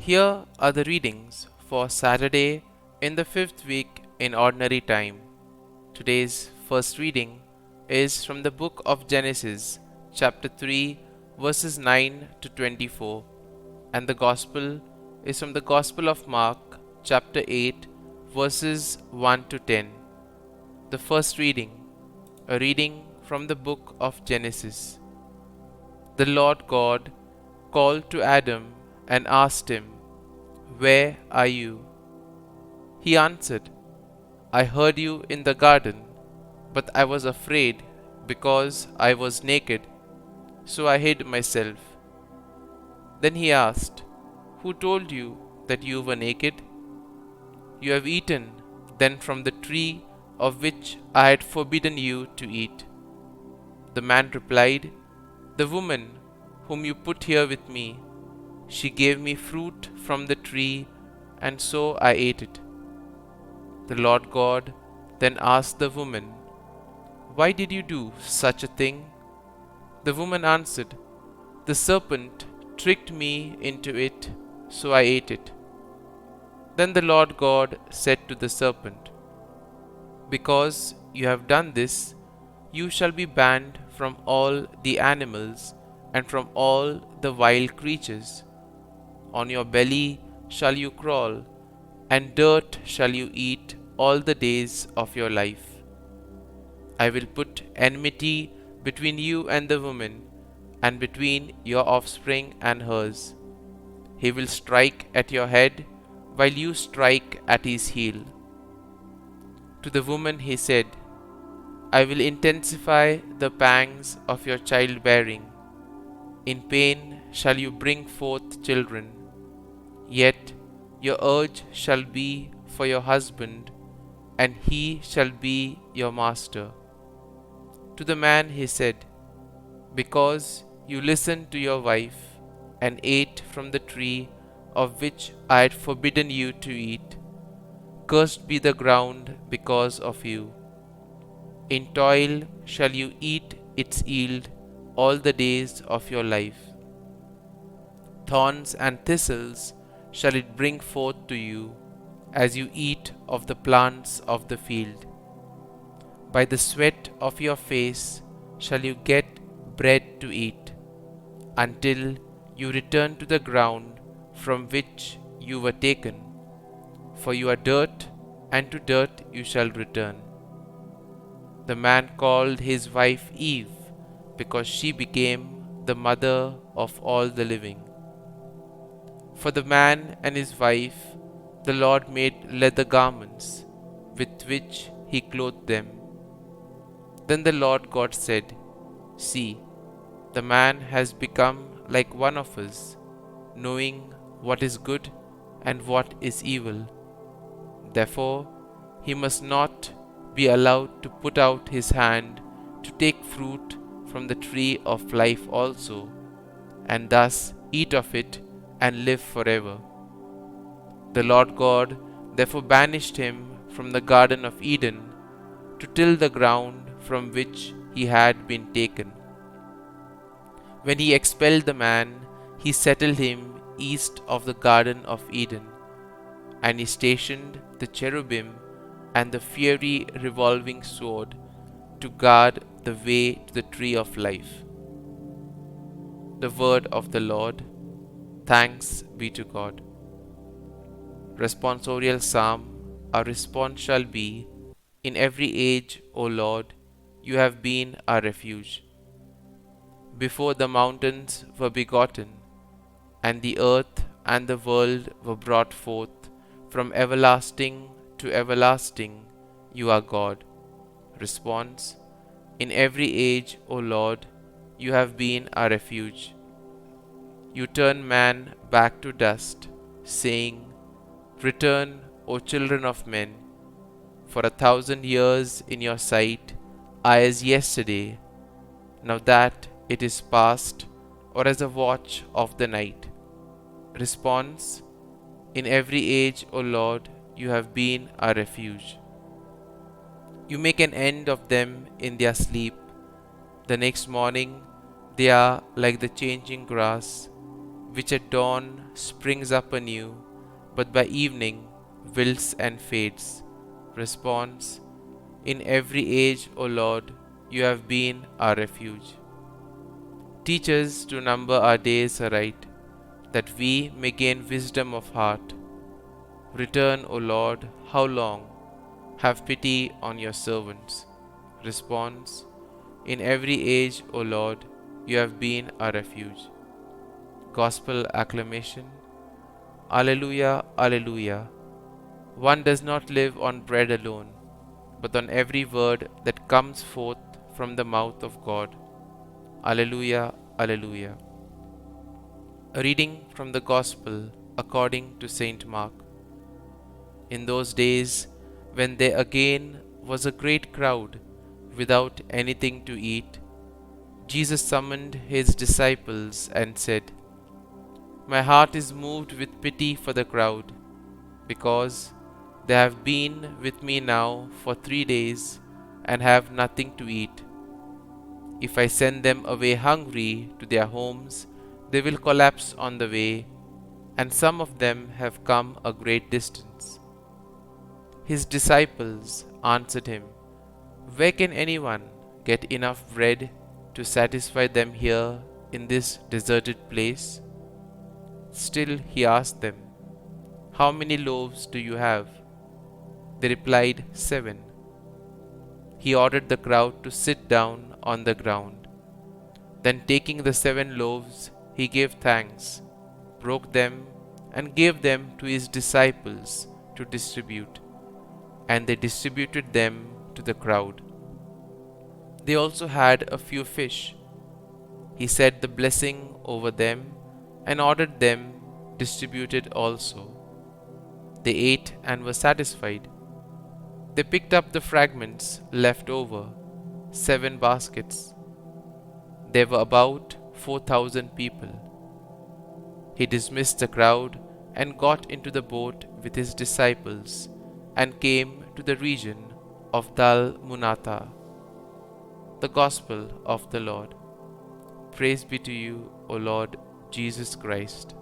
Here are the readings for Saturday in the fifth week in Ordinary Time. Today's first reading is from the book of Genesis, chapter 3, verses 9 to 24, and the Gospel is from the Gospel of Mark, chapter 8, verses 1 to 10. The first reading, a reading from the book of Genesis. The Lord God called to Adam and asked him, "Where are you?" He answered, "I heard you in the garden, but I was afraid because I was naked, so I hid myself." Then he asked, "Who told you that you were naked? You have eaten then from the tree of which I had forbidden you to eat." The man replied, "The woman whom you put here with me, she gave me fruit from the tree, and so I ate it." The Lord God then asked the woman, "Why did you do such a thing?" The woman answered, "The serpent tricked me into it, so I ate it." Then the Lord God said to the serpent, "Because you have done this, you shall be banned from all the animals and from all the wild creatures. On your belly shall you crawl, and dirt shall you eat all the days of your life. I will put enmity between you and the woman, and between your offspring and hers. He will strike at your head, while you strike at his heel." To the woman he said, "I will intensify the pangs of your childbearing. In pain shall you bring forth children. Yet your urge shall be for your husband, and he shall be your master." To the man he said, "Because you listened to your wife, and ate from the tree of which I had forbidden you to eat, cursed be the ground because of you. In toil shall you eat its yield all the days of your life. Thorns and thistles shall it bring forth to you, as you eat of the plants of the field. By the sweat of your face shall you get bread to eat, until you return to the ground from which you were taken. For you are dirt, and to dirt you shall return." The man called his wife Eve, because she became the mother of all the living. For the man and his wife the Lord made leather garments, with which he clothed them. Then the Lord God said, "See, the man has become like one of us, knowing what is good and what is evil. Therefore he must not be allowed to put out his hand to take fruit from the tree of life also, and thus eat of it and live forever." The Lord God therefore banished him from the Garden of Eden to till the ground from which he had been taken. When he expelled the man, he settled him east of the Garden of Eden, and he stationed the cherubim and the fiery revolving sword to guard the way to the tree of life. The word of the Lord. Thanks be to God. Responsorial Psalm. Our response shall be, "In every age, O Lord, you have been our refuge. Before the mountains were begotten, and the earth and the world were brought forth, from everlasting to everlasting, you are God." Response. In every age, O Lord, you have been our refuge. You turn man back to dust, saying, "Return, O children of men. For 1,000 years in your sight are as yesterday, now that it is past, or as a watch of the night." Response. In every age, O Lord, you have been our refuge. You make an end of them in their sleep. The next morning they are like the changing grass. which at dawn springs up anew, but by evening wilts and fades. Response: in every age, O Lord, you have been our refuge. Teach us to number our days aright, that we may gain wisdom of heart. Return, O Lord, how long? Have pity on your servants. Response: in every age, O Lord, you have been our refuge. Gospel acclamation. Alleluia, Alleluia. One does not live on bread alone, but on every word that comes forth from the mouth of God. Alleluia, Alleluia. A reading from the Gospel according to Saint Mark. In those days, when there again was a great crowd without anything to eat, Jesus summoned his disciples and said, "My heart is moved with pity for the crowd, because they have been with me now for 3 days and have nothing to eat. If I send them away hungry to their homes, they will collapse on the way, and some of them have come a great distance." His disciples answered him, "Where can anyone get enough bread to satisfy them here in this deserted place?" Still he asked them, "How many loaves do you have?" They replied, "7." He ordered the crowd to sit down on the ground. Then taking the 7 loaves, he gave thanks, broke them, and gave them to his disciples to distribute, and they distributed them to the crowd. They also had a few fish. He said the blessing over them and ordered them distributed also. They ate and were satisfied. They picked up the fragments left over, 7 baskets. There were about 4,000 people. He dismissed the crowd and got into the boat with his disciples and came to the region of Dal Munata. The Gospel of the Lord. Praise be to you, O Lord Jesus Christ.